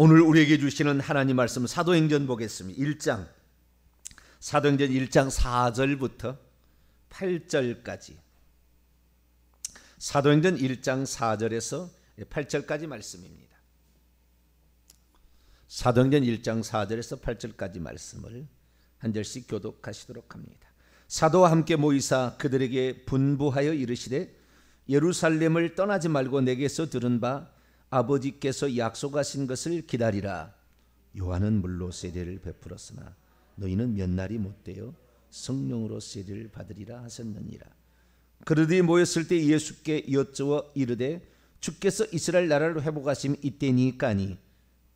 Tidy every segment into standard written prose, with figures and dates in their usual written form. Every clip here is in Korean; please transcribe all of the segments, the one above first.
오늘 우리에게 주시는 하나님 말씀 사도행전 보겠습니다. 1장 사도행전 1장 4절부터 8절까지 사도행전 1장 4절에서 8절까지 말씀입니다. 사도행전 1장 4절에서 8절까지 말씀을 한 절씩 교독하시도록 합니다. 사도와 함께 모이사 그들에게 분부하여 이르시되 예루살렘을 떠나지 말고 내게서 들은 바 아버지께서 약속하신 것을 기다리라. 요한은 물로 세례를 베풀었으나 너희는 몇 날이 못되어 성령으로 세례를 받으리라 하셨느니라. 그들이 모였을 때 예수께 여쭈어 이르되 주께서 이스라엘 나라를 회복하심이 이때니까니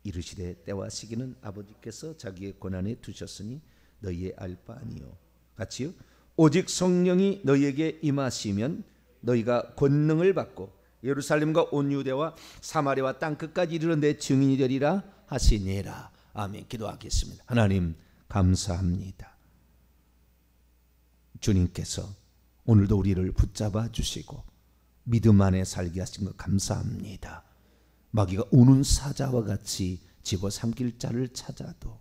이르시되 때와 시기는 아버지께서 자기의 권한에 두셨으니 너희의 알 바 아니요 같이요 오직 성령이 너희에게 임하시면 너희가 권능을 받고 예루살렘과 온 유대와 사마리아와 땅 끝까지 이르러 내 증인이 되리라 하시니라. 아멘. 기도하겠습니다. 하나님 감사합니다. 주님께서 오늘도 우리를 붙잡아 주시고 믿음 안에 살게 하신 것 감사합니다. 마귀가 우는 사자와 같이 집어삼킬 자를 찾아도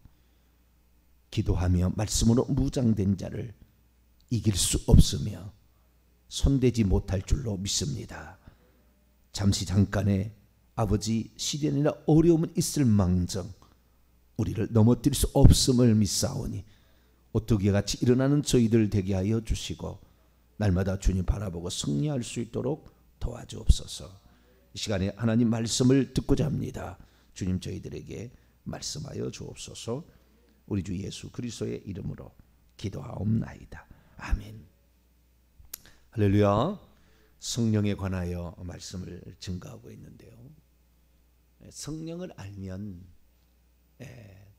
기도하며 말씀으로 무장된 자를 이길 수 없으며 손대지 못할 줄로 믿습니다. 잠시 잠깐의 아버지 시련이나 어려움은 있을 망정 우리를 넘어뜨릴 수 없음을 믿사오니 오뚜기 같이 일어나는 저희들 되게 하여 주시고 날마다 주님 바라보고 승리할 수 있도록 도와주옵소서. 이 시간에 하나님 말씀을 듣고자 합니다. 주님 저희들에게 말씀하여 주옵소서. 우리 주 예수 그리스도의 이름으로 기도하옵나이다. 아멘. 할렐루야. 성령에 관하여 말씀을 증거하고 있는데요. 성령을 알면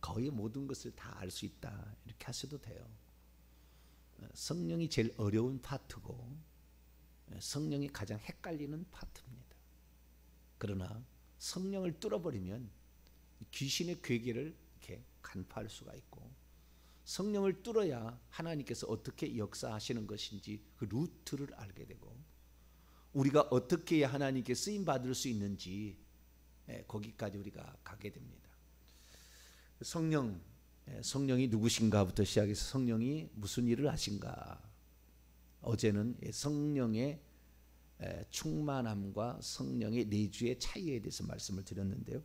거의 모든 것을 다 알 수 있다 이렇게 하셔도 돼요. 성령이 제일 어려운 파트고 성령이 가장 헷갈리는 파트입니다. 그러나 성령을 뚫어버리면 귀신의 괴계를 이렇게 간파할 수가 있고 성령을 뚫어야 하나님께서 어떻게 역사하시는 것인지 그 루트를 알게 되고 우리가 어떻게 해야 하나님께 쓰임 받을 수 있는지 거기까지 우리가 가게 됩니다. 성령이 누구신가부터 시작해서 성령이 무슨 일을 하신가. 어제는 성령의 충만함과 성령의 내주의 차이에 대해서 말씀을 드렸는데요.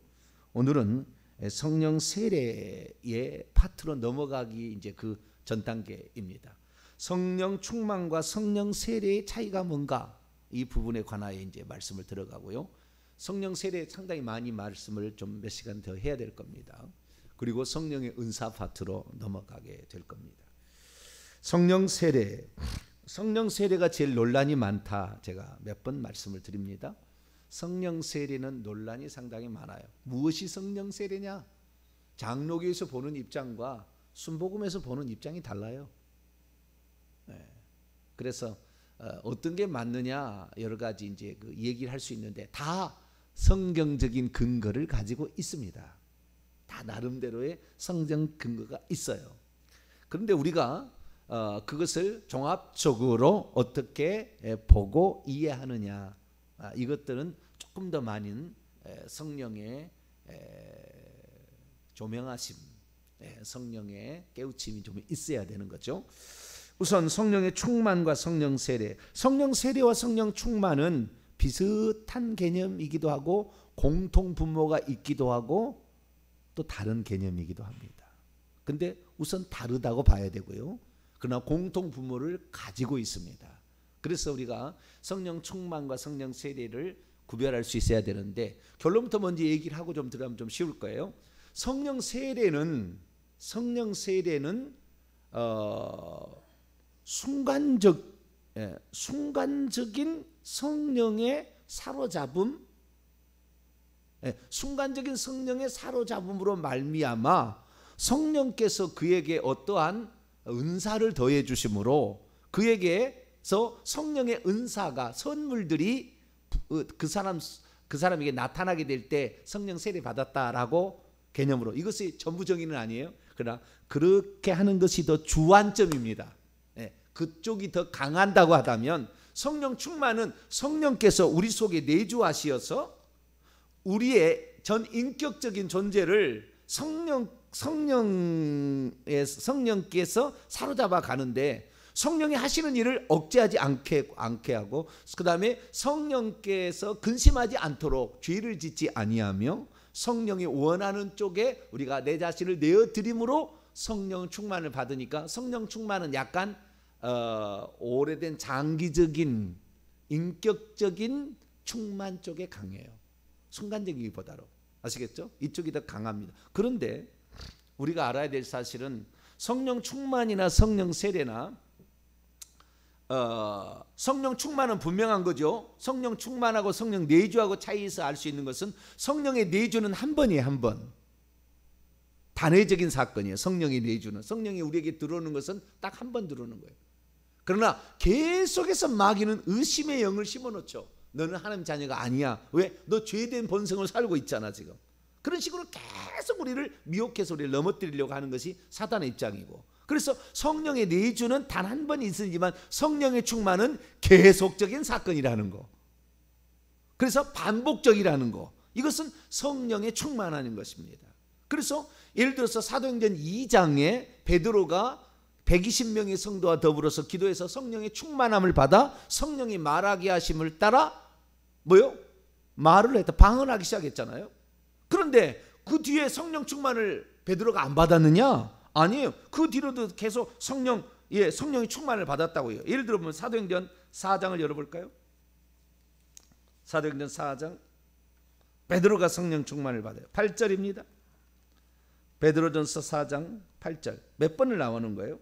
오늘은 성령 세례의 파트로 넘어가기 이제 그 전 단계입니다. 성령 충만과 성령 세례의 차이가 뭔가 이 부분에 관하여 이제 말씀을 들어가고요. 성령 세례 상당히 많이 말씀을 좀 몇 시간 더 해야 될 겁니다. 그리고 성령의 은사 파트로 넘어가게 될 겁니다. 성령 세례가 제일 논란이 많다. 제가 몇 번 말씀을 드립니다. 성령 세례는 논란이 상당히 많아요. 무엇이 성령 세례냐? 장로교에서 보는 입장과 순복음에서 보는 입장이 달라요. 그래서 어떤 게 맞느냐 여러 가지 이제 그 얘기를 할 수 있는데 다 성경적인 근거를 가지고 있습니다. 다 나름대로의 성경 근거가 있어요. 그런데 우리가 그것을 종합적으로 어떻게 보고 이해하느냐 이것들은 조금 더 많은 성령의 조명하심, 성령의 깨우침이 좀 있어야 되는 거죠. 우선 성령의 충만과 성령 세례. 성령 세례와 성령 충만은 비슷한 개념이기도 하고 공통 분모가 있기도 하고 또 다른 개념이기도 합니다. 근데 우선 다르다고 봐야 되고요. 그러나 공통 분모를 가지고 있습니다. 그래서 우리가 성령 충만과 성령 세례를 구별할 수 있어야 되는데 결론부터 먼저 얘기를 하고 좀 들어가면 좀 쉬울 거예요. 성령 세례는 순간적인 성령의 사로잡음, 순간적인 성령의 사로잡음으로 말미암아 성령께서 그에게 어떠한 은사를 더해 주심으로 그에게서 성령의 은사가 선물들이 그 사람에게 나타나게 될 때 성령 세례 받았다라고 개념으로 이것이 전부 정의는 아니에요. 그러나 그렇게 하는 것이 더 주안점입니다. 그쪽이 더 강한다고 하다면 성령 충만은 성령께서 우리 속에 내주하시어서 우리의 전 인격적인 존재를 성령께서 사로잡아 가는데, 성령이 하시는 일을 억제하지 않게 하고, 그 다음에 성령께서 근심하지 않도록 죄를 짓지 아니하며 성령이 원하는 쪽에 우리가 내 자신을 내어드림으로 성령 충만을 받으니까, 성령 충만은 약간 오래된 장기적인 인격적인 충만 쪽에 강해요. 순간적이기보다도. 아시겠죠? 이쪽이 더 강합니다. 그런데 우리가 알아야 될 사실은 성령 충만이나 성령 세례나 성령 충만은 분명한 거죠. 성령 충만하고 성령 내주하고 차이에서 알 수 있는 것은, 성령의 내주는 한 번이에요. 한 번. 단회적인 사건이에요. 성령의 내주는, 성령이 우리에게 들어오는 것은 딱 한 번 들어오는 거예요. 그러나 계속해서 마귀는 의심의 영을 심어놓죠. 너는 하나님 자녀가 아니야. 왜? 너 죄된 본성을 살고 있잖아 지금. 그런 식으로 계속 우리를 미혹해서 우리를 넘어뜨리려고 하는 것이 사단의 입장이고, 그래서 성령의 내주는 단 한 번 있으지만 성령의 충만은 계속적인 사건이라는 거. 그래서 반복적이라는 거. 이것은 성령의 충만하는 것입니다. 그래서 예를 들어서 사도행전 2장에 베드로가 120명의 성도와 더불어서 기도해서 성령의 충만함을 받아 성령이 말하게 하심을 따라 뭐요? 말을 했다. 방언하기 시작했잖아요. 그런데 그 뒤에 성령 충만을 베드로가 안 받았느냐? 아니에요. 그 뒤로도 계속 성령의 충만을 받았다고요. 예를 들어 보면 사도행전 4장을 열어볼까요? 사도행전 4장, 베드로가 성령 충만을 받아요. 8절입니다. 베드로전서 4장 8절. 몇 번을 나오는 거예요?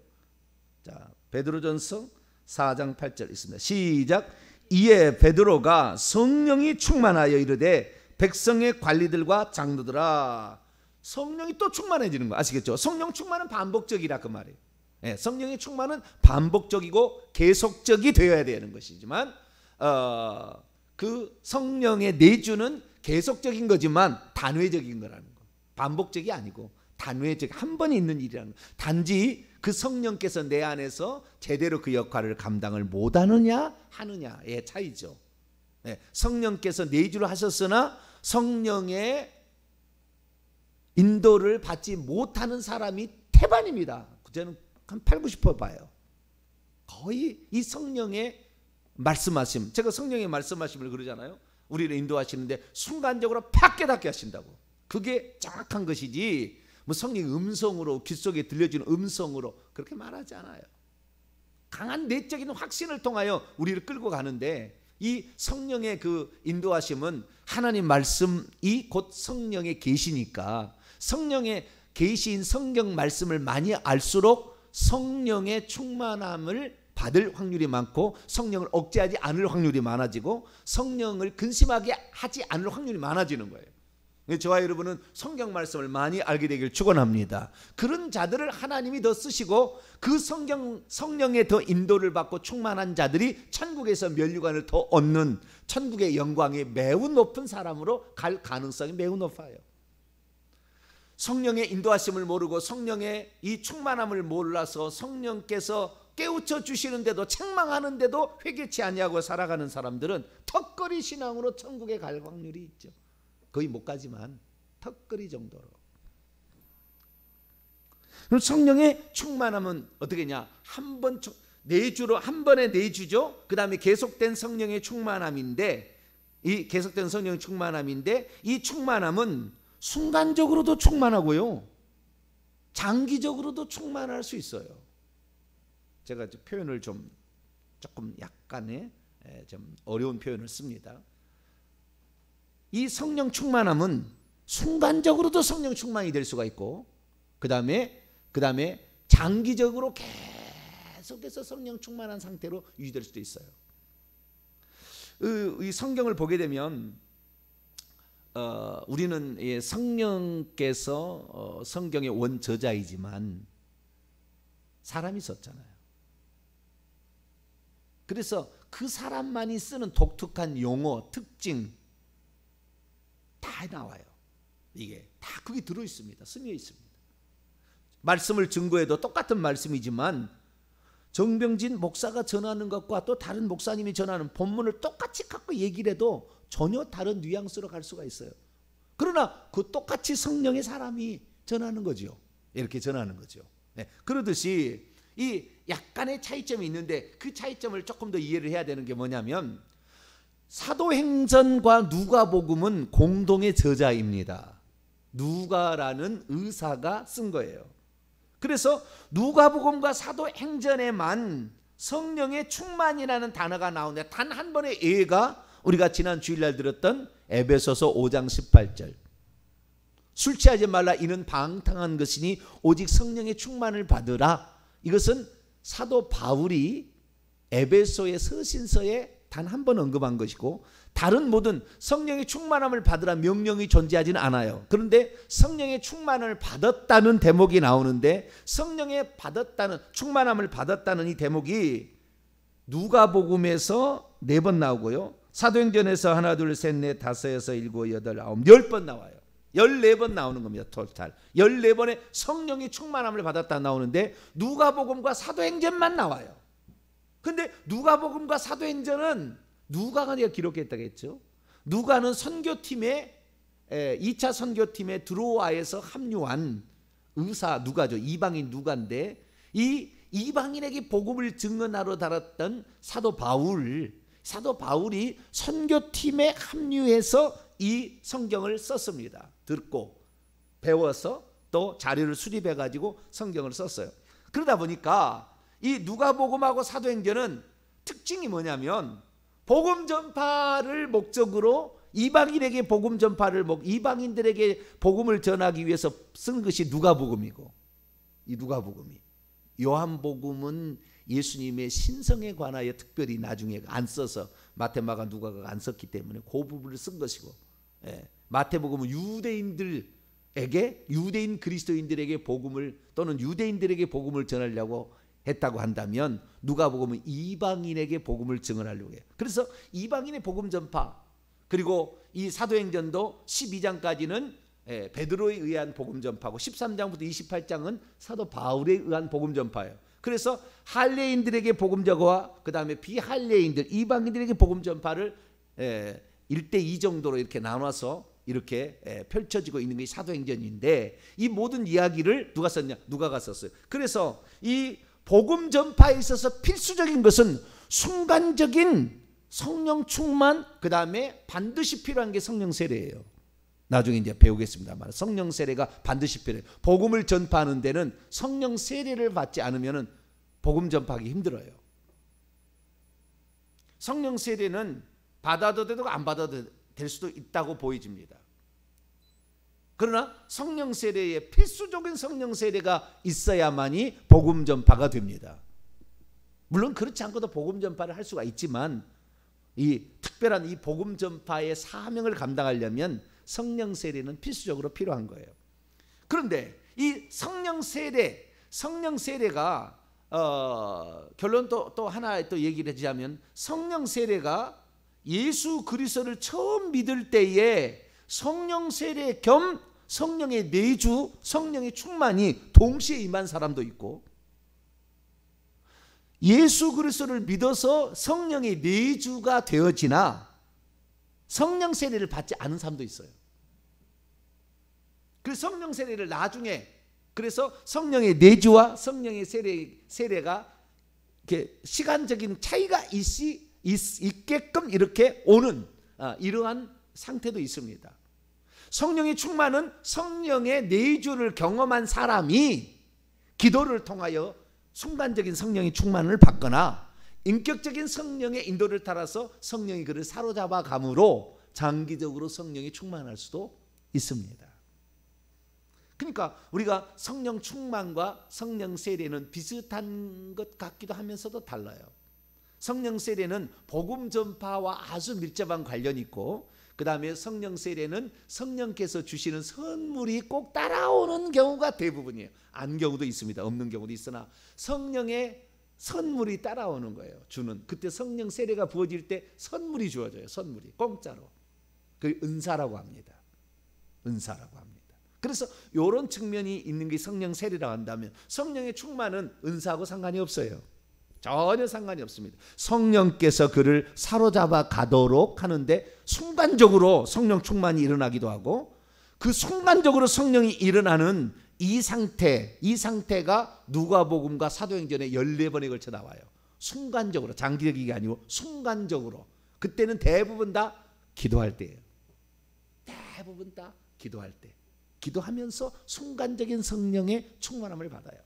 자, 베드로전서 4장 8절 있습니다. 시작. 이에 베드로가 성령이 충만하여 이르되 백성의 관리들과 장로들아. 성령이 또 충만해지는 거 아시겠죠? 성령 충만은 반복적이라 그 말이에요. 네, 성령의 충만은 반복적이고 계속적이 되어야 되는 것이지만 그 성령의 내주는 계속적인 거지만 단회적인 거라는 거. 반복적이 아니고 단회적, 한 번에 있는 일이라는 거. 단지 그 성령께서 내 안에서 제대로 그 역할을 감당을 못하느냐 하느냐의 차이죠. 네, 성령께서 내주를 하셨으나 성령의 인도를 받지 못하는 사람이 태반입니다. 저는 한 80% 봐요. 거의 이 성령의 말씀하심, 제가 성령의 말씀하심을 그러잖아요. 우리를 인도하시는데 순간적으로 팍 깨닫게 하신다고. 그게 정확한 것이지 뭐 성령의 음성으로, 귀 속에 들려주는 음성으로 그렇게 말하지 않아요. 강한 내적인 확신을 통하여 우리를 끌고 가는데, 이 성령의 그 인도하심은 하나님 말씀이 곧 성령의 계시니까, 성령의 계시인 성경 말씀을 많이 알수록 성령의 충만함을 받을 확률이 많고, 성령을 억제하지 않을 확률이 많아지고, 성령을 근심하게 하지 않을 확률이 많아지는 거예요. 저와 여러분은 성경 말씀을 많이 알게 되길 축원합니다. 그런 자들을 하나님이 더 쓰시고, 그 성령의 더 인도를 받고 충만한 자들이 천국에서 면류관을 더 얻는 천국의 영광이 매우 높은 사람으로 갈 가능성이 매우 높아요. 성령의 인도하심을 모르고 성령의 이 충만함을 몰라서 성령께서 깨우쳐 주시는데도 책망하는데도 회개치 아니하고 살아가는 사람들은 턱걸이 신앙으로 천국에 갈 확률이 있죠. 거의 못 가지만 턱걸이 정도로. 그럼 성령의 충만함은 어떻게 냐? 한 번 내주로, 한 번에 내주죠. 그 다음에 계속된 성령의 충만함인데, 이 계속된 성령의 충만함인데, 이 충만함은 순간적으로도 충만하고요, 장기적으로도 충만할 수 있어요. 제가 표현을 조금 약간의 좀 어려운 표현을 씁니다. 이 성령 충만함은 순간적으로도 성령 충만이 될 수가 있고, 그 다음에 장기적으로 계속해서 성령 충만한 상태로 유지될 수도 있어요. 이 성경을 보게 되면 우리는 성령께서 성경의 원저자이지만 사람이 있었잖아요. 그래서 그 사람만이 쓰는 독특한 용어, 특징 다 나와요. 이게 다 그게 들어 있습니다. 스며 있습니다. 말씀을 증거해도 똑같은 말씀이지만 정병진 목사가 전하는 것과 또 다른 목사님이 전하는 본문을 똑같이 갖고 얘기를 해도 전혀 다른 뉘앙스로 갈 수가 있어요. 그러나 그 똑같이 성령의 사람이 전하는 거죠. 이렇게 전하는 거죠. 그러듯이 이 약간의 차이점이 있는데 그 차이점을 조금 더 이해를 해야 되는 게 뭐냐면 사도행전과 누가복음은 공동의 저자입니다. 누가라는 의사가 쓴 거예요. 그래서 누가복음과 사도행전에만 성령의 충만이라는 단어가 나오는데 단 한 번의 예가 우리가 지난 주일날 들었던 에베소서 5장 18절. 술 취하지 말라 이는 방탕한 것이니 오직 성령의 충만을 받으라. 이것은 사도 바울이 에베소의 서신서에 단 한 번 언급한 것이고 다른 모든 성령의 충만함을 받으라 명령이 존재하지는 않아요. 그런데 성령의 충만을 받았다는 대목이 나오는데 성령의 받았다는 충만함을 받았다는 이 대목이 누가복음에서 4번 나오고요. 사도행전에서 하나 둘 셋 넷 다섯 여섯 일곱 여덟 아홉 10번 나와요. 14번 나오는 겁니다. 토탈 14번의 성령의 충만함을 받았다 나오는데 누가복음과 사도행전만 나와요. 근데 누가복음과 사도행전은 누가가 내가 기록했다고 했죠. 누가는 선교팀에 2차 선교팀에 드로아에서 합류한 의사 누가죠. 이방인 누가인데 이 이방인에게 복음을 증언하러 달았던 사도 바울이 선교팀에 합류해서 이 성경을 썼습니다. 듣고 배워서 또 자료를 수립해 가지고 성경을 썼어요. 그러다 보니까 이 누가복음하고 사도행전은 특징이 뭐냐면 복음 전파를 목적으로 이방인에게 복음 전파를 이방인들에게 복음을 전하기 위해서 쓴 것이 누가복음이고 이 누가복음이 요한복음은 예수님의 신성에 관하여 특별히 나중에 안 써서 마태, 마가, 누가가 안 썼기 때문에 그 부분을 쓴 것이고 마태복음은 유대인 그리스도인들에게 복음을 또는 유대인들에게 복음을 전하려고 했다고 한다면 누가복음은 이방인에게 복음을 증언하려고 해요. 그래서 이방인의 복음 전파 그리고 이 사도행전도 12장까지는 베드로에 의한 복음 전파고 13장부터 28장은 사도 바울에 의한 복음 전파예요. 그래서 할례인들에게 복음 전파와 그 다음에 비할례인들 이방인들에게 복음 전파를 1대2 정도로 이렇게 나눠서 이렇게 펼쳐지고 있는 게 사도행전인데 이 모든 이야기를 누가 썼냐? 누가가 썼어요. 그래서 이 복음 전파에 있어서 필수적인 것은 순간적인 성령 충만 그 다음에 반드시 필요한 게 성령 세례예요. 나중에 이제 배우겠습니다만 성령 세례가 반드시 필요해요. 복음을 전파하는 데는 성령 세례를 받지 않으면 복음 전파하기 힘들어요. 성령 세례는 받아도 되고 안 받아도 될 수도 있다고 보여집니다. 그러나 성령 세례에 필수적인 성령 세례가 있어야만이 복음 전파가 됩니다. 물론 그렇지 않고도 복음 전파를 할 수가 있지만 이 특별한 이 복음 전파의 사명을 감당하려면 성령 세례는 필수적으로 필요한 거예요. 그런데 이 성령 세례가 결론 또 하나 또 얘기를 하자면 성령 세례가 예수 그리스도를 처음 믿을 때에 성령 세례 겸 성령의 내주, 성령의 충만이 동시에 임한 사람도 있고 예수 그리스도를 믿어서 성령의 내주가 되어지나 성령 세례를 받지 않은 사람도 있어요. 그 성령 세례를 나중에 그래서 성령의 내주와 성령의 세례가 이렇게 시간적인 차이가 있게끔 이렇게 오는 이러한 상태도 있습니다. 성령의 충만은 성령의 내주를 경험한 사람이 기도를 통하여 순간적인 성령의 충만을 받거나 인격적인 성령의 인도를 따라서 성령이 그를 사로잡아 감으로 장기적으로 성령이 충만할 수도 있습니다. 그러니까 우리가 성령 충만과 성령 세례는 비슷한 것 같기도 하면서도 달라요. 성령 세례는 복음 전파와 아주 밀접한 관련이 있고 그 다음에 성령 세례는 성령께서 주시는 선물이 꼭 따라오는 경우가 대부분이에요. 안 경우도 있습니다. 없는 경우도 있으나 성령의 선물이 따라오는 거예요. 주는 그때 성령 세례가 부어질 때 선물이 주어져요. 선물이 공짜로. 그 은사라고 합니다. 은사라고 합니다. 그래서 이런 측면이 있는 게 성령 세례라고 한다면 성령의 충만은 은사하고 상관이 없어요. 전혀 상관이 없습니다. 성령께서 그를 사로잡아 가도록 하는데 순간적으로 성령 충만이 일어나기도 하고 그 순간적으로 성령이 일어나는 이 상태가 누가복음과 사도행전에 14번에 걸쳐 나와요. 순간적으로, 장기적이 아니고 순간적으로. 그때는 대부분 다 기도할 때예요. 대부분 다 기도할 때. 기도하면서 순간적인 성령의 충만함을 받아요.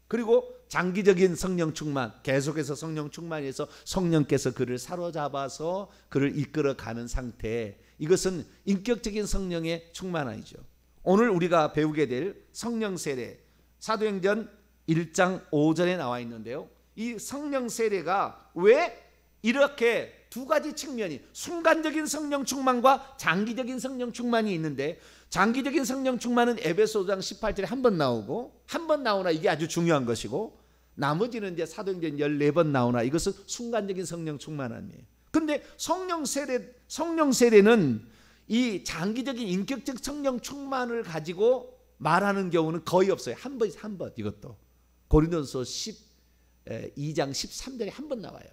그리고 장기적인 성령 충만, 계속해서 성령 충만해서 성령께서 그를 사로잡아서 그를 이끌어가는 상태, 이것은 인격적인 성령의 충만함이죠. 오늘 우리가 배우게 될 성령 세례, 사도행전 1장 5절에 나와 있는데요, 이 성령 세례가 왜 이렇게 두 가지 측면이, 순간적인 성령 충만과 장기적인 성령 충만이 있는데, 장기적인 성령 충만은 에베소서 5장 18절에 한 번 나오고, 한 번 나오나 이게 아주 중요한 것이고, 나머지는 이제 사도행전 14번 나오나 이것은 순간적인 성령 충만함이에요. 근데 성령 세례는 이 장기적인 인격적 성령 충만을 가지고 말하는 경우는 거의 없어요. 한 번. 이것도 고린도서 12장 13절에 한 번 나와요.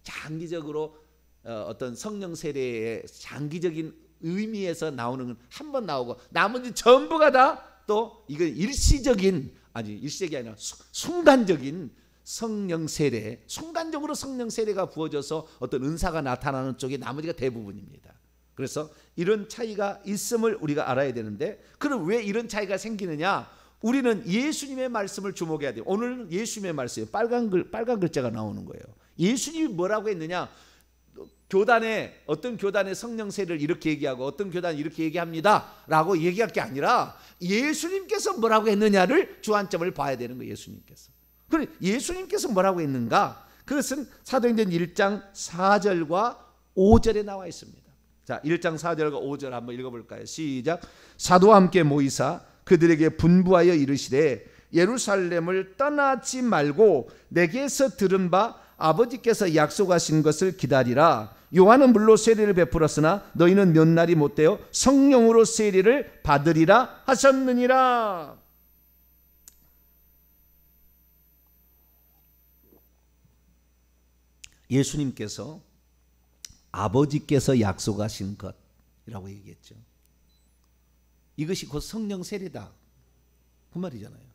장기적으로 어떤 성령 세례의 장기적인 의미에서 나오는 건 한 번 나오고, 나머지 전부가 다 또 이건 일시적인, 아니 일시적이 아니라 순간적인 성령 세례, 순간적으로 성령 세례가 부어져서 어떤 은사가 나타나는 쪽이 나머지가 대부분입니다. 그래서 이런 차이가 있음을 우리가 알아야 되는데, 그럼 왜 이런 차이가 생기느냐? 우리는 예수님의 말씀을 주목해야 돼요. 오늘 예수님의 말씀이에요. 빨간 글자가 나오는 거예요. 예수님이 뭐라고 했느냐? 어떤 교단의 성령 세례를 이렇게 얘기하고 어떤 교단은 이렇게 얘기합니다 라고 얘기할 게 아니라 예수님께서 뭐라고 했느냐를 주안점을 봐야 되는 거예요. 예수님께서. 그럼 예수님께서 뭐라고 했는가? 그것은 사도행전 1장 4절과 5절에 나와 있습니다. 자, 1장 4절과 5절 한번 읽어볼까요? 시작. 사도와 함께 모이사 그들에게 분부하여 이르시되 예루살렘을 떠나지 말고 내게서 들은 바 아버지께서 약속하신 것을 기다리라. 요한은 물로 세례를 베풀었으나 너희는 몇 날이 못되어 성령으로 세례를 받으리라 하셨느니라. 예수님께서 아버지께서 약속하신 것이라고 얘기했죠. 이것이 곧 성령 세례다 그 말이잖아요.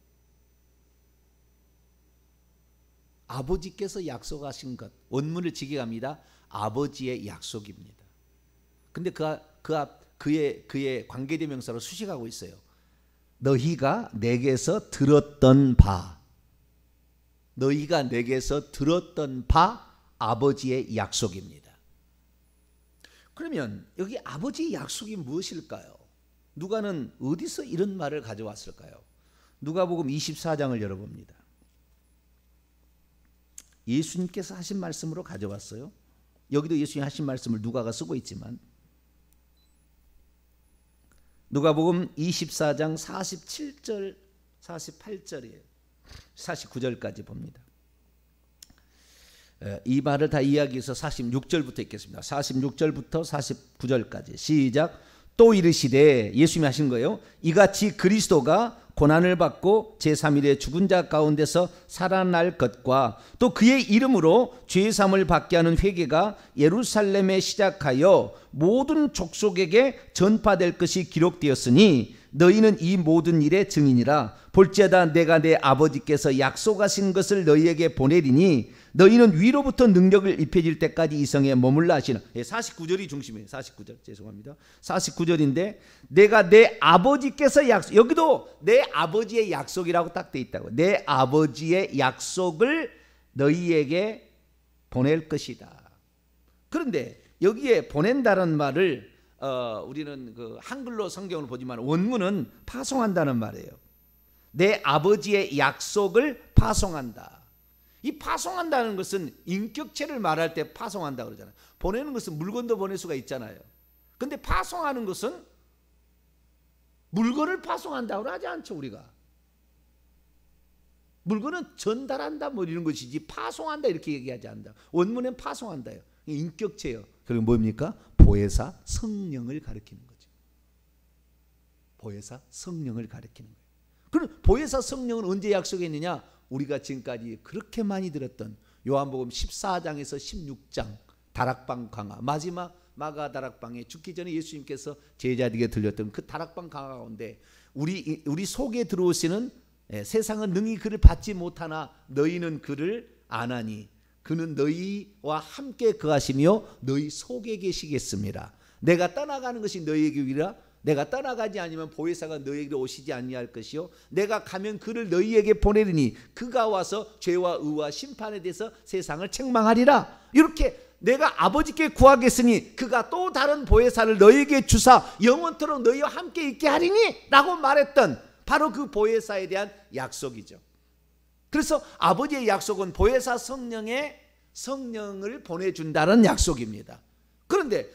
아버지께서 약속하신 것, 원문을 직역합니다. 아버지의 약속입니다. 근데 그의 관계대명사로 수식하고 있어요. 너희가 내게서 들었던 바, 너희가 내게서 들었던 바 아버지의 약속입니다. 그러면 여기 아버지의 약속이 무엇일까요? 누가는 어디서 이런 말을 가져왔을까요? 누가복음 24장을 열어봅니다. 예수님께서 하신 말씀으로 가져왔어요. 여기도 예수님이 하신 말씀을 누가가 쓰고 있지만, 누가복음 24장 47절 48절이에요. 49절까지 봅니다. 이 말을 다 이야기해서 46절부터 읽겠습니다. 46절부터 49절까지 시작. 또 이르시되, 예수님이 하신 거예요. 이같이 그리스도가 고난을 받고 제3일에 죽은 자 가운데서 살아날 것과 또 그의 이름으로 죄사함을 받게 하는 회개가 예루살렘에 시작하여 모든 족속에게 전파될 것이 기록되었으니 너희는 이 모든 일의 증인이라. 볼지어다 내가 내 아버지께서 약속하신 것을 너희에게 보내리니 너희는 위로부터 능력을 입혀질 때까지 이 성에 머물라 하시는. 49절이 중심이에요. 49절 죄송합니다. 49절인데 내가 내 아버지께서 약속, 여기도 내 아버지의 약속이라고 딱 돼 있다고. 내 아버지의 약속을 너희에게 보낼 것이다. 그런데 여기에 보낸다는 말을 우리는 그 한글로 성경을 보지만 원문은 파송한다는 말이에요. 내 아버지의 약속을 파송한다. 이 파송한다는 것은 인격체를 말할 때 파송한다 그러잖아요. 보내는 것은 물건도 보낼 수가 있잖아요. 근데 파송하는 것은 물건을 파송한다고 하지 않죠. 우리가 물건은 전달한다 뭐 이런 것이지 파송한다 이렇게 얘기하지 않는다. 원문엔 파송한다요. 인격체요. 그리고 뭡니까? 보혜사 성령을 가리키는 거죠. 보혜사 성령을 가리키는 거예요. 그럼 보혜사 성령은 언제 약속했느냐? 우리가 지금까지 그렇게 많이 들었던 요한복음 14장에서 16장 다락방 강화, 마지막 마가 다락방에 죽기 전에 예수님께서 제자들에게 들렸던 그 다락방 가운데 우리 속에 들어오시는 세상은 능히 그를 받지 못하나 너희는 그를 아나니 그는 너희와 함께 거하시며 너희 속에 계시겠습니다. 내가 떠나가는 것이 너희에게 위라. 내가 떠나가지 않으면 보혜사가 너희에게로 오시지 아니할 것이요 내가 가면 그를 너희에게 보내리니 그가 와서 죄와 의와 심판에 대해서 세상을 책망하리라. 이렇게 내가 아버지께 구하겠으니 그가 또 다른 보혜사를 너희에게 주사 영원토록 너희와 함께 있게 하리니 라고 말했던 바로 그 보혜사에 대한 약속이죠. 그래서 아버지의 약속은 보혜사 성령을 보내준다는 약속입니다. 그런데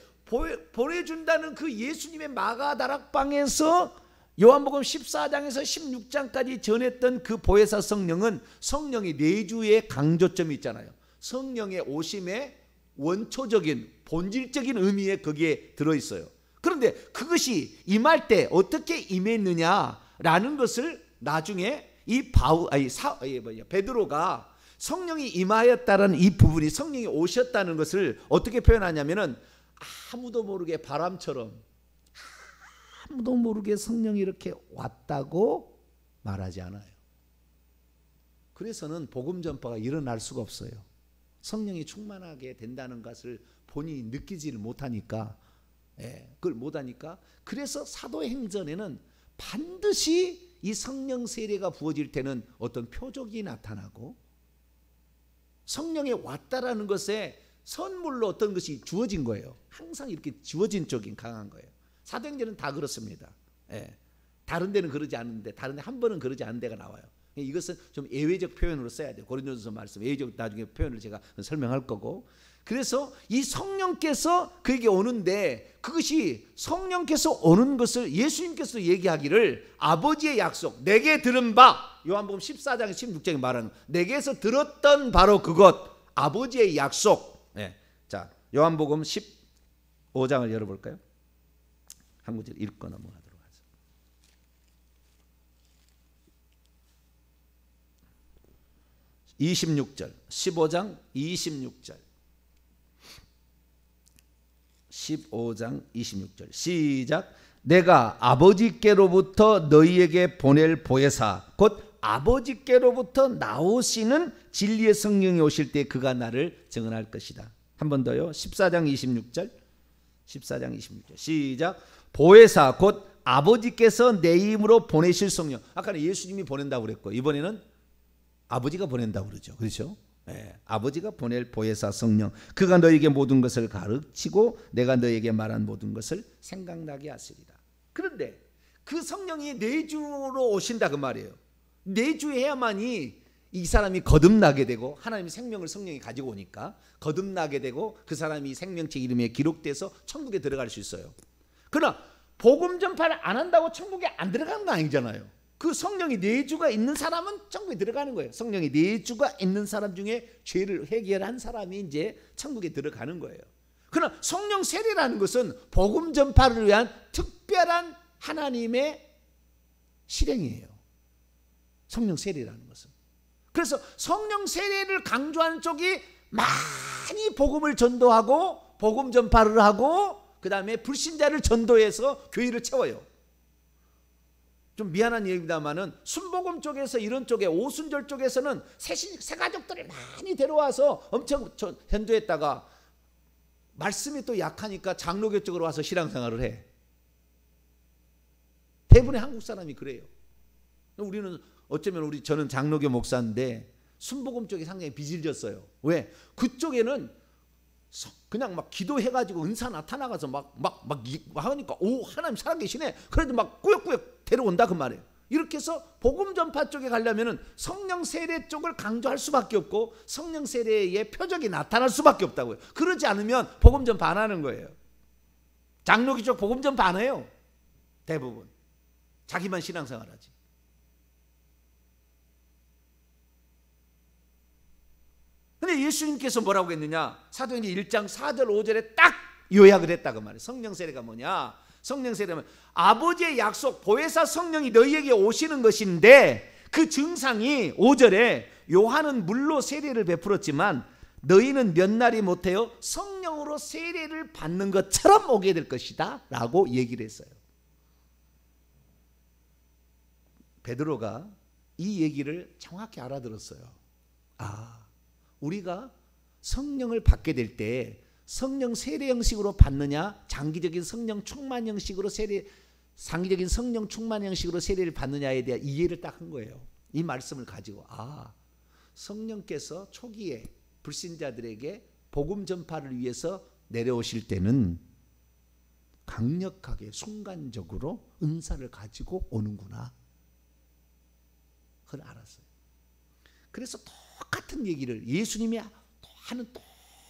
보내준다는 그 예수님의 마가 다락방에서 요한복음 14장에서 16장까지 전했던 그 보혜사 성령은 성령이 내주의 강조점이 있잖아요. 성령의 오심의 원초적인 본질적인 의미에 거기에 들어있어요. 그런데 그것이 임할 때 어떻게 임했느냐라는 것을 나중에 베드로가 성령이 임하였다는 이 부분이 성령이 오셨다는 것을 어떻게 표현하냐면은 아무도 모르게 바람처럼 아무도 모르게 성령이 이렇게 왔다고 말하지 않아요. 그래서는 복음 전파가 일어날 수가 없어요. 성령이 충만하게 된다는 것을 본인이 느끼지를 못하니까, 그걸 못하니까. 그래서 사도행전에는 반드시 이 성령 세례가 부어질 때는 어떤 표적이 나타나고 성령이 왔다라는 것에 선물로 어떤 것이 주어진 거예요. 항상 이렇게 주어진 쪽이 강한 거예요. 사도행전은 다 그렇습니다. 다른 데는 그러지 않은데, 다른 데 한 번은 그러지 않은 데가 나와요. 이것은 좀 예외적 표현으로 써야 돼요. 고린도전서 말씀 예외적 나중에 표현을 제가 설명할 거고. 그래서 이 성령께서 그에게 오는데 그것이 성령께서 오는 것을 예수님께서 얘기하기를 아버지의 약속 내게 들은 바, 요한복음 14장 16장에 말하는 내게서 들었던 바로 그것 아버지의 약속. 자, 요한복음 15장을 열어볼까요? 한 구절 읽고 넘어가도록 하죠. 26절 15장 26절 15장 26절 시작. 내가 아버지께로부터 너희에게 보낼 보혜사 곧 아버지께로부터 나오시는 진리의 성령이 오실 때 그가 나를 증언할 것이다. 한 번 더요. 14장 26절 14장 26절 시작. 보혜사 곧 아버지께서 내 힘으로 보내실 성령. 아까는 예수님이 보낸다고 그랬고 이번에는 아버지가 보낸다고 그러죠. 그렇죠? 아버지가 보낼 보혜사 성령 그가 너에게 모든 것을 가르치고 내가 너에게 말한 모든 것을 생각나게 하시리라. 그런데 그 성령이 내주로 오신다 그 말이에요. 내주해야만이 이 사람이 거듭나게 되고 하나님의 생명을 성령이 가지고 오니까 거듭나게 되고 그 사람이 생명책 이름에 기록돼서 천국에 들어갈 수 있어요. 그러나 복음 전파를 안 한다고 천국에 안 들어가는 거 아니잖아요. 그 성령이 내주가 있는 사람은 천국에 들어가는 거예요. 성령이 내주가 있는 사람 중에 죄를 해결한 사람이 이제 천국에 들어가는 거예요. 그러나 성령 세례라는 것은 복음 전파를 위한 특별한 하나님의 실행이에요. 성령 세례라는 것은. 그래서 성령 세례를 강조하는 쪽이 많이 복음을 전도하고 복음 전파를 하고 그 다음에 불신자를 전도해서 교회를 채워요. 좀 미안한 얘기입니다만은 순복음 쪽에서 이런 쪽에 오순절 쪽에서는 새 가족들을 많이 데려와서 엄청 전도했다가 말씀이 또 약하니까 장로교 쪽으로 와서 신앙생활을 해. 대부분의 한국 사람이 그래요. 우리는 어쩌면 저는 장로교 목사인데 순복음 쪽이 상당히 빚을졌어요. 왜? 그쪽에는 그냥 막 기도해가지고 은사 나타나가서 막 하니까 오 하나님 살아계시네. 그래도 막 꾸역꾸역 데려온다 그 말이에요. 이렇게 해서 복음 전파 쪽에 가려면은 성령 세례 쪽을 강조할 수밖에 없고 성령 세례의 표적이 나타날 수밖에 없다고요. 그러지 않으면 복음 전파 안 하는 거예요. 장로교 쪽 복음 전파 안 해요. 대부분 자기만 신앙생활하지. 근데 예수님께서 뭐라고 했느냐? 사도행전 1장 4절 5절에 딱 요약을 했다 그 말이에요. 성령 세례가 뭐냐? 성령 세례는 아버지의 약속 보혜사 성령이 너희에게 오시는 것인데 그 증상이 5절에 요한은 물로 세례를 베풀었지만 너희는 몇 날이 못해요? 성령으로 성령으로 세례를 받는 것처럼 오게 될 것이다 라고 얘기를 했어요. 베드로가 이 얘기를 정확히 알아들었어요. 우리가 성령을 받게 될 때 성령 세례 형식으로 받느냐, 장기적인 성령 충만 형식으로 장기적인 성령 충만 형식으로 세례를 받느냐에 대한 이해를 딱 한 거예요. 이 말씀을 가지고 성령께서 초기에 불신자들에게 복음 전파를 위해서 내려오실 때는 강력하게 순간적으로 은사를 가지고 오는구나. 그걸 알았어요. 그래서 똑같은 얘기를 예수님이 하는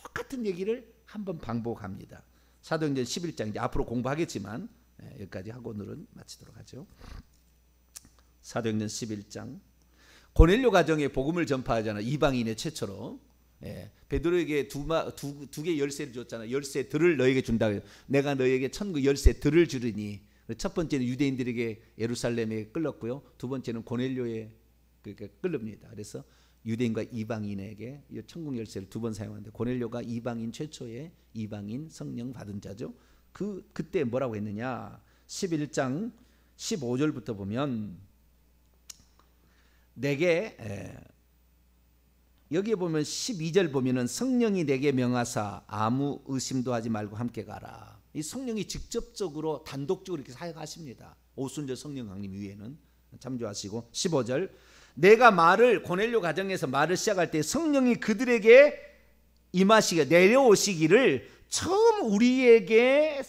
똑같은 얘기를 한번 반복합니다. 사도행전 11장 이제 앞으로 공부하겠지만 여기까지 하고 오늘은 마치도록 하죠. 사도행전 11장 고넬료 가정에 복음을 전파하잖아. 이방인의 최초로. 베드로에게 두 개 열쇠를 줬잖아. 열쇠들을 너에게 준다. 내가 너에게 천국 열쇠들을 주리니. 첫 번째는 유대인들에게 예루살렘에 끌렸고요. 두 번째는 고넬료에 끌립니다. 그래서 유대인과 이방인에게 천국 열쇠를 두 번 사용하는데 고넬료가 이방인 최초의 이방인 성령 받은 자죠. 그때 뭐라고 했느냐? 11장 15절부터 보면 내게 여기에 보면 12절 보면은 성령이 내게 명하사 아무 의심도 하지 말고 함께 가라. 이 성령이 직접적으로 단독적으로 이렇게 사역하십니다. 오순절 성령 강림 위에는 참조하시고 15절 내가 고넬료 가정에서 말을 시작할 때 성령이 그들에게 임하시게 내려오시기를 처음 우리에게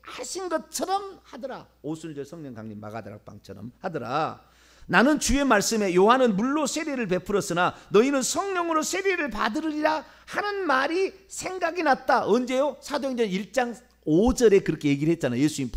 하신 것처럼 하더라. 오순절 성령 강림 마가다락방처럼 하더라. 나는 주의 말씀에 요한은 물로 세례를 베풀었으나 너희는 성령으로 세례를 받으리라 하는 말이 생각이 났다. 언제요? 사도행전 1장 5절에 그렇게 얘기를 했잖아요. 예수님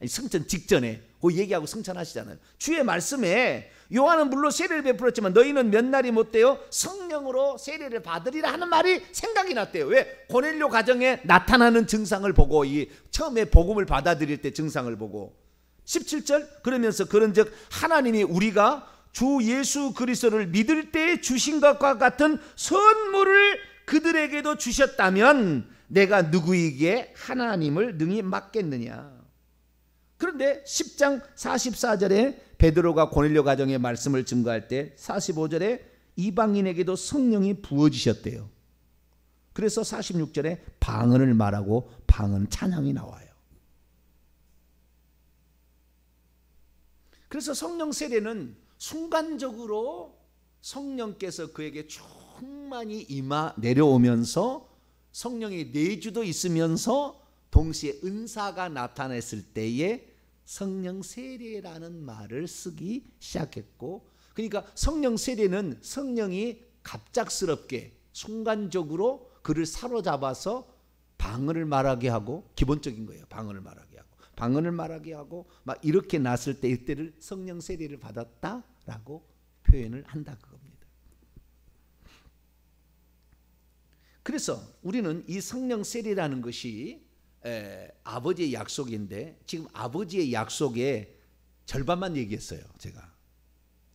승천 직전에 그 얘기하고 승천하시잖아요. 주의 말씀에 요한은 물로 세례를 베풀었지만 너희는 몇 날이 못되어 성령으로 세례를 받으리라 하는 말이 생각이 났대요. 왜? 고넬료 가정에 나타나는 증상을 보고 처음에 복음을 받아들일 때 증상을 보고 17절 그러면서 그런즉 하나님이 우리가 주 예수 그리스도를 믿을 때 주신 것과 같은 선물을 그들에게도 주셨다면 내가 누구에게 하나님을 능히 맡겠느냐. 그런데 10장 44절에 베드로가 고넬료 가정의 말씀을 증거할 때 45절에 이방인에게도 성령이 부어지셨대요. 그래서 46절에 방언을 말하고 방언 찬양이 나와요. 그래서 성령 세례는 순간적으로 성령께서 그에게 충만히 내려오면서 성령의 내주도 있으면서 동시에 은사가 나타났을 때에 성령 세례라는 말을 쓰기 시작했고, 그러니까 성령 세례는 성령이 갑작스럽게 순간적으로 그를 사로잡아서 방언을 말하게 하고, 기본적인 거예요. 방언을 말하게 하고 막 이렇게 났을 때 이때를 성령 세례를 받았다라고 표현을 한다 그겁니다. 그래서 우리는 이 성령 세례라는 것이 아버지의 약속인데 지금 아버지의 약속의 절반만 얘기했어요. 제가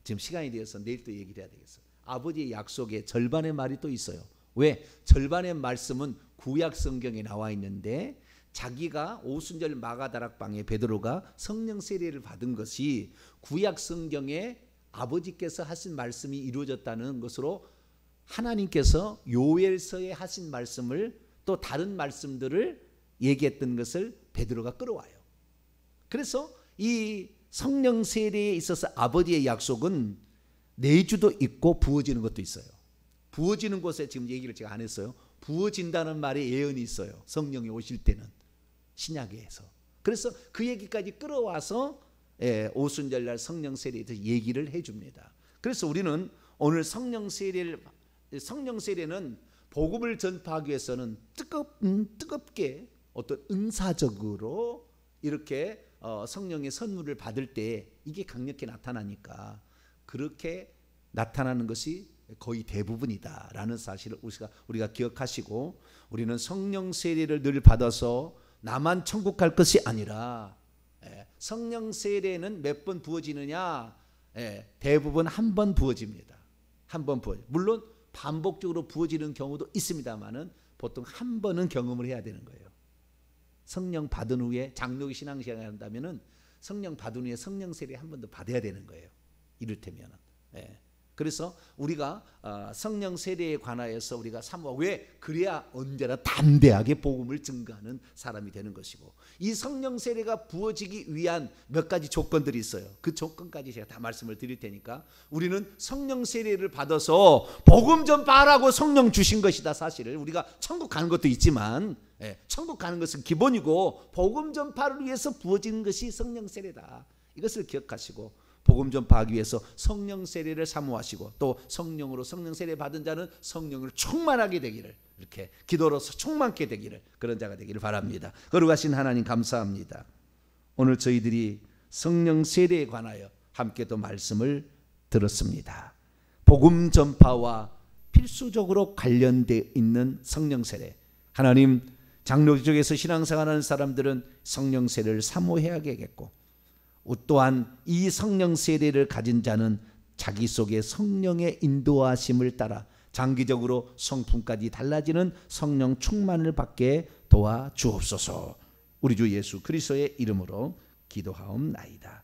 지금 시간이 되어서 내일 또 얘기를 해야 되겠어요. 아버지의 약속의 절반의 말이 또 있어요. 왜? 절반의 말씀은 구약 성경에 나와 있는데 자기가 오순절 마가다락방에 베드로가 성령 세례를 받은 것이 구약 성경에 아버지께서 하신 말씀이 이루어졌다는 것으로 하나님께서 요엘서에 하신 말씀을 또 다른 말씀들을 얘기했던 것을 베드로가 끌어와요. 그래서 이 성령 세례에 있어서 아버지의 약속은 내주도 있고 부어지는 것도 있어요. 부어지는 곳에 지금 얘기를 제가 안 했어요. 부어진다는 말에 예언이 있어요. 성령이 오실 때는 신약에서. 그래서 그 얘기까지 끌어와서 오순절날 성령 세례에 대해서 얘기를 해줍니다. 그래서 우리는 오늘 성령 세례는 복음을 전파하기 위해서는 뜨겁게 어떤 은사적으로 이렇게 성령의 선물을 받을 때 이게 강력히 나타나니까 그렇게 나타나는 것이 거의 대부분이다라는 사실을 우리가 기억하시고, 우리는 성령 세례를 늘 받아서 나만 천국 갈 것이 아니라 성령 세례는 몇 번 부어지느냐? 대부분 한 번 부어집니다. 한 번 부어져. 물론 반복적으로 부어지는 경우도 있습니다만은 보통 한 번은 경험을 해야 되는 거예요. 성령 받은 후에 장로교 신앙생활 한다면은 성령 받은 후에 성령 세례 한 번 더 받아야 되는 거예요. 이를테면은. 예. 그래서 우리가 성령 세례에 관하여서 우리가 사모하고, 왜? 그래야 언제나 담대하게 복음을 증거하는 사람이 되는 것이고, 이 성령 세례가 부어지기 위한 몇 가지 조건들이 있어요. 그 조건까지 제가 다 말씀을 드릴 테니까, 우리는 성령 세례를 받아서 복음 전파하라고 성령 주신 것이다. 사실 우리가 천국 가는 것도 있지만, 천국 가는 것은 기본이고 복음 전파를 위해서 부어지는 것이 성령 세례다. 이것을 기억하시고, 복음 전파하기 위해서 성령 세례를 사모하시고, 또 성령으로 성령 세례 받은 자는 성령을 충만하게 되기를, 이렇게 기도로서 충만케 되기를, 그런 자가 되기를 바랍니다. 거룩하신 하나님 감사합니다. 오늘 저희들이 성령 세례에 관하여 함께 또 말씀을 들었습니다. 복음 전파와 필수적으로 관련되어 있는 성령 세례, 하나님 장로 쪽에서 신앙생활하는 사람들은 성령 세례를 사모해야겠고, 또한 이 성령 세례를 가진 자는 자기 속에 성령의 인도하심을 따라 장기적으로 성품까지 달라지는 성령 충만을 받게 도와주옵소서. 우리 주 예수 그리스도의 이름으로 기도하옵나이다.